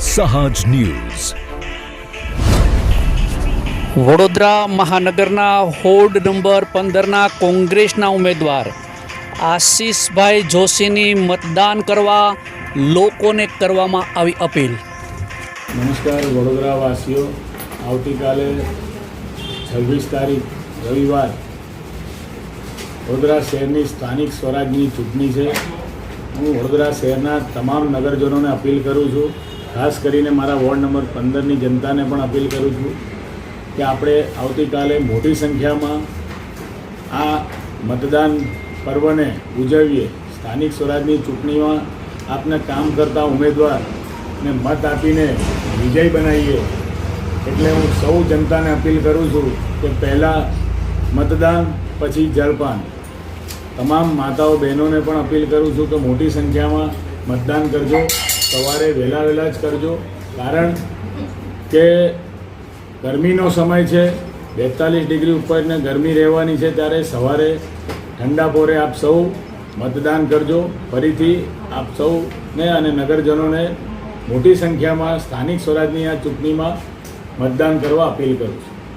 સહજ news. Vadodara મહાનગરના ward number 15ના કોંગ્રેસના ઉમેદવાર આશીષભાઈ જોશીની મતદાન કરવા લોકોને કરવામાં આવી અપીલ. નમસ્કાર વડોદરા વાસીઓ, આવતીકાલે 26 તારીખ રવિવાર વડોદરા શહેરની સ્થાનિક સ્વરાજની ચૂંટણી છે. હું વડોદરા શહેરના તમામ નગરજનોને અપીલ કરું છું, ખાસ કરીને મારા વોર્ડ નંબર 15ની જનતાને પણ અપીલ કરું છું કે આપણે આવતીકાલે મોટી સંખ્યામાં આ મતદાન પર્વને ઉજવીએ. સ્થાનિક સ્વરાજની ચૂંટણીમાં આપને કામ કરતા ઉમેદવારને મત આપીને વિજય બનાવીએ. એટલે હું સૌ જનતાને અપીલ કરું છું કે પહેલાં મતદાન પછી જળપાન. તમામ માતાઓ બહેનોને પણ અપીલ કરું છું કે મોટી સંખ્યામાં મતદાન કરજો. સવારે વહેલા જ કરજો, કારણ કે ગરમીનો સમય છે, 42 ડિગ્રી ઉપરને ગરમી રહેવાની છે. ત્યારે સવારે ઠંડા પોરે આપ સૌ મતદાન કરજો. ફરીથી આપ સૌને અને નગરજનોને મોટી સંખ્યામાં સ્થાનિક સ્વરાજની આ ચૂંટણીમાં મતદાન કરવા અપીલ કરું છું.